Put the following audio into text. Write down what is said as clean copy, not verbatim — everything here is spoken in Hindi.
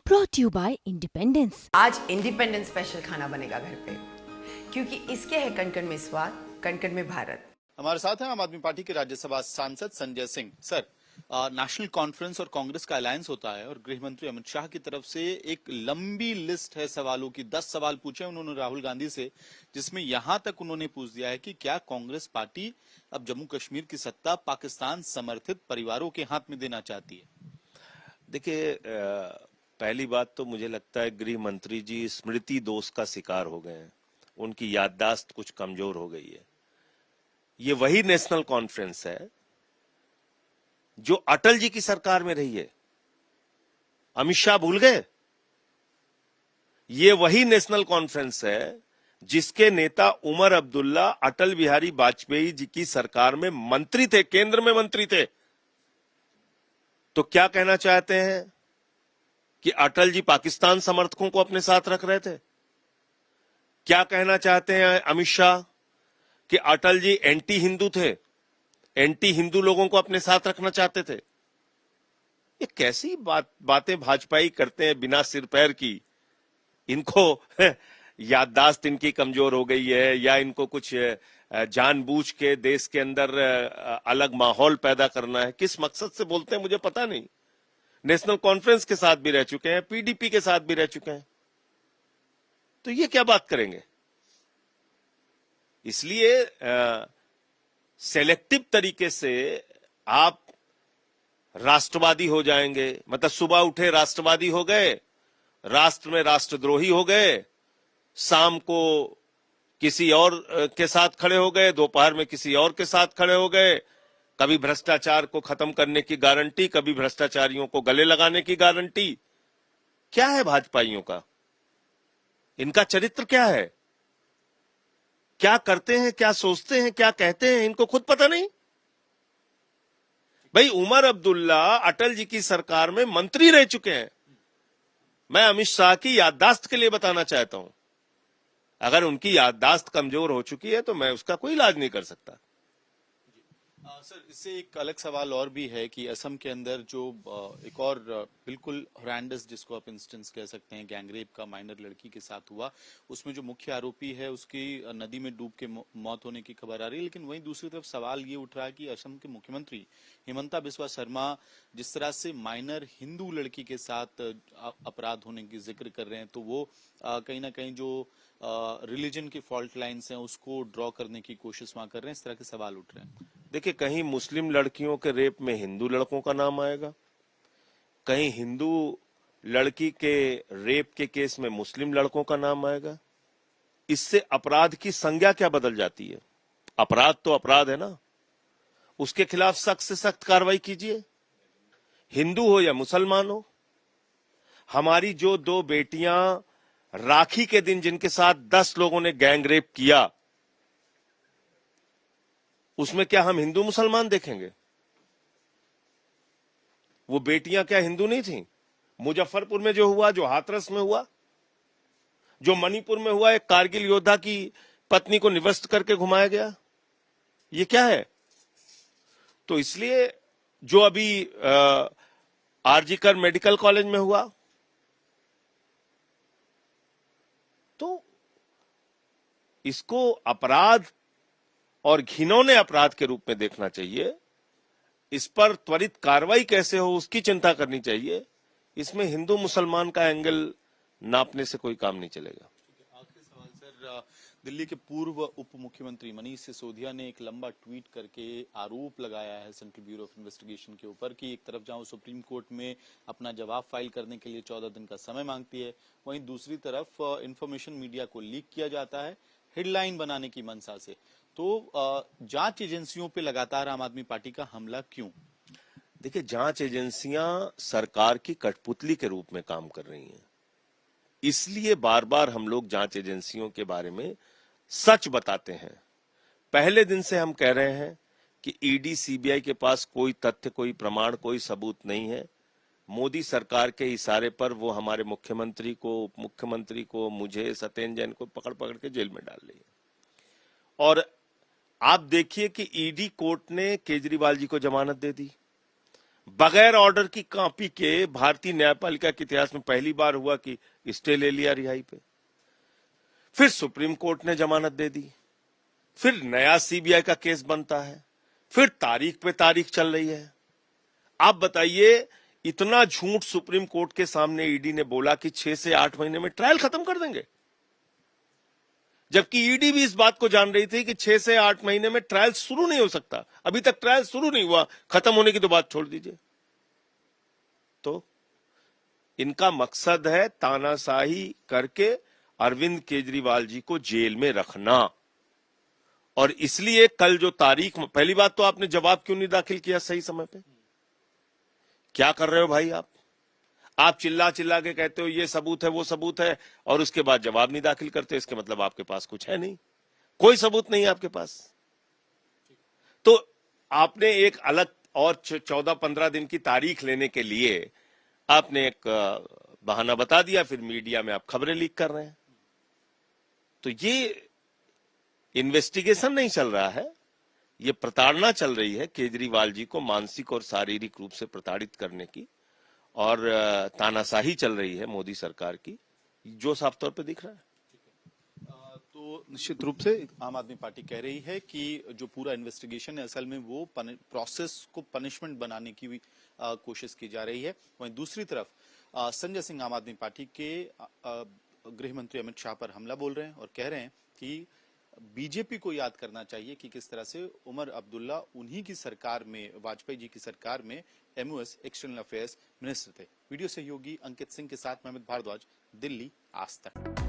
brought to you by Independence। आज इंडिपेंडेंस स्पेशल खाना बनेगा घर पे, क्योंकि इसके है कण-कण में स्वाद, कण-कण में भारत। हमारे साथ हैं आम आदमी पार्टी के राज्यसभा सांसद Sanjay Singh. Sir, national conference और कांग्रेस का अलायंस होता है और गृह मंत्री अमित शाह की तरफ से एक लंबी लिस्ट है सवालों की। 10 सवाल पूछे उन्होंने राहुल गांधी से, जिसमें यहां तक उन्होंने पूछ दिया है कि क्या कांग्रेस पार्टी अब जम्मू कश्मीर की सत्ता पाकिस्तान समर्थित परिवारों के हाथ में देना चाहती है? देखिए, पहली बात तो मुझे लगता है गृह मंत्री जी स्मृति दोष का शिकार हो गए हैं। उनकी याददाश्त कुछ कमजोर हो गई है। ये वही नेशनल कॉन्फ्रेंस है जो अटल जी की सरकार में रही है। अमित शाह भूल गए? ये वही नेशनल कॉन्फ्रेंस है जिसके नेता उमर अब्दुल्ला अटल बिहारी वाजपेयी जी की सरकार में मंत्री थे, केंद्र में मंत्री थे। तो क्या कहना चाहते हैं कि अटल जी पाकिस्तान समर्थकों को अपने साथ रख रहे थे? क्या कहना चाहते हैं अमित शाह कि अटल जी एंटी हिंदू थे, एंटी हिंदू लोगों को अपने साथ रखना चाहते थे? ये कैसी बातें भाजपाई करते हैं बिना सिर पैर की। इनको याददाश्त इनकी कमजोर हो गई है या इनको कुछ जानबूझ के देश के अंदर अलग माहौल पैदा करना है। किस मकसद से बोलते हैं मुझे पता नहीं। नेशनल कॉन्फ्रेंस के साथ भी रह चुके हैं, पीडीपी के साथ भी रह चुके हैं, तो ये क्या बात करेंगे? इसलिए सेलेक्टिव तरीके से आप राष्ट्रवादी हो जाएंगे, मतलब सुबह उठे राष्ट्रवादी हो गए, राष्ट्र में राष्ट्रद्रोही हो गए, शाम को किसी और के साथ खड़े हो गए, दोपहर में किसी और के साथ खड़े हो गए। कभी भ्रष्टाचार को खत्म करने की गारंटी, कभी भ्रष्टाचारियों को गले लगाने की गारंटी। क्या है भाजपाइयों का? इनका चरित्र क्या है? क्या करते हैं, क्या सोचते हैं, क्या कहते हैं, इनको खुद पता नहीं। भाई, उमर अब्दुल्ला अटल जी की सरकार में मंत्री रह चुके हैं। मैं अमित शाह की याददाश्त के लिए बताना चाहता हूं, अगर उनकी याददाश्त कमजोर हो चुकी है तो मैं उसका कोई इलाज नहीं कर सकता। सर, इससे एक अलग सवाल और भी है कि असम के अंदर जो एक और बिल्कुल हॉरेंडस, जिसको आप इंस्टेंस कह सकते हैं, गैंगरेप का माइनर लड़की के साथ हुआ, उसमें जो मुख्य आरोपी है उसकी नदी में डूब के मौत होने की खबर आ रही है। लेकिन वहीं दूसरी तरफ सवाल ये उठ रहा है कि असम के मुख्यमंत्री हिमंता बिस्वा शर्मा जिस तरह से माइनर हिंदू लड़की के साथ अपराध होने की जिक्र कर रहे हैं, तो वो कहीं ना कहीं जो रिलीजन की फॉल्ट लाइन्स हैं उसको ड्रॉ करने की कोशिश वहां कर रहे हैं। इस तरह के सवाल उठ रहे हैं। देखिए, कहीं मुस्लिम लड़कियों के रेप में हिंदू लड़कों का नाम आएगा, कहीं हिंदू लड़की के रेप के केस में मुस्लिम लड़कों का नाम आएगा। इससे अपराध की संज्ञा क्या बदल जाती है? अपराध तो अपराध है ना, उसके खिलाफ सख्त से सख्त कार्रवाई कीजिए, हिंदू हो या मुसलमान हो। हमारी जो 2 बेटियां राखी के दिन जिनके साथ 10 लोगों ने गैंग रेप किया, उसमें क्या हम हिंदू मुसलमान देखेंगे? वो बेटियां क्या हिंदू नहीं थीं? मुजफ्फरपुर में जो हुआ, जो हाथरस में हुआ, जो मणिपुर में हुआ, एक कारगिल योद्धा की पत्नी को निवस्त करके घुमाया गया, ये क्या है? तो इसलिए जो अभी आरजीकर मेडिकल कॉलेज में हुआ, तो इसको अपराध और घिनौने अपराध के रूप में देखना चाहिए। इस पर त्वरित कार्रवाई कैसे हो उसकी चिंता करनी चाहिए। इसमें हिंदू मुसलमान का एंगल नापने से कोई काम नहीं चलेगा। आखिरी सवाल सर, दिल्ली के पूर्व उप मुख्यमंत्री मनीष सिसोदिया ने एक लंबा ट्वीट करके आरोप लगाया है सेंट्रल ब्यूरो ऑफ इन्वेस्टिगेशन के ऊपर कि एक तरफ जहां सुप्रीम कोर्ट में अपना जवाब फाइल करने के लिए 14 दिन का समय मांगती है, वहीं दूसरी तरफ इंफॉर्मेशन मीडिया को लीक किया जाता है हेडलाइन बनाने की मंशा से। तो जांच एजेंसियों पे लगातार आम आदमी पार्टी का हमला क्यों? देखिए, जांच एजेंसियां सरकार की कठपुतली के रूप में काम कर रही हैं, इसलिए बार बार हम लोग जांच एजेंसियों के बारे में सच बताते हैं। पहले दिन से हम कह रहे हैं कि ईडी सीबीआई के पास कोई तथ्य, कोई प्रमाण, कोई सबूत नहीं है। मोदी सरकार के इशारे पर वो हमारे मुख्यमंत्री को, उप मुख्यमंत्री को, मुझे, सत्येंद्र जैन को पकड़ पकड़ के जेल में डाल रही है। और आप देखिए कि ईडी कोर्ट ने केजरीवाल जी को जमानत दे दी, बगैर ऑर्डर की कॉपी के भारतीय न्यायपालिका के इतिहास में पहली बार हुआ कि स्टे ले लिया रिहाई पे। फिर सुप्रीम कोर्ट ने जमानत दे दी, फिर नया सीबीआई का केस बनता है, फिर तारीख पे तारीख चल रही है। आप बताइए, इतना झूठ सुप्रीम कोर्ट के सामने ईडी ने बोला कि 6 से 8 महीने में ट्रायल खत्म कर देंगे, जबकि ईडी भी इस बात को जान रही थी कि 6 से 8 महीने में ट्रायल शुरू नहीं हो सकता। अभी तक ट्रायल शुरू नहीं हुआ, खत्म होने की तो बात छोड़ दीजिए। तो इनका मकसद है तानाशाही करके अरविंद केजरीवाल जी को जेल में रखना। और इसलिए कल जो तारीख, पहली बात तो आपने जवाब क्यों नहीं दाखिल किया सही समय पे? क्या कर रहे हो भाई आप चिल्ला चिल्ला के कहते हो ये सबूत है वो सबूत है, और उसके बाद जवाब नहीं दाखिल करते। इसके मतलब आपके पास कुछ है नहीं, कोई सबूत नहीं है आपके पास। तो आपने एक अलग और 14-15 दिन की तारीख लेने के लिए आपने एक बहाना बता दिया, फिर मीडिया में आप खबरें लीक कर रहे हैं। तो ये इन्वेस्टिगेशन नहीं चल रहा है, ये प्रताड़ना चल रही है केजरीवाल जी को मानसिक और शारीरिक रूप से प्रताड़ित करने की, और तानाशाही चल रही है मोदी सरकार की, जो साफ तौर पे दिख रहा है। तो निश्चित रूप से आम आदमी पार्टी कह रही है कि जो पूरा इन्वेस्टिगेशन है असल में वो प्रोसेस को पनिशमेंट बनाने की भी कोशिश की जा रही है। वहीं दूसरी तरफ संजय सिंह आम आदमी पार्टी के गृह मंत्री अमित शाह पर हमला बोल रहे हैं और कह रहे हैं कि बीजेपी को याद करना चाहिए कि किस तरह से उमर अब्दुल्ला उन्हीं की सरकार में, वाजपेयी जी की सरकार में एमओएस एक्सटर्नल अफेयर्स मिनिस्टर थे। वीडियो सहयोगी अंकित सिंह के साथ मोहम्मद भारद्वाज, दिल्ली, आज तक।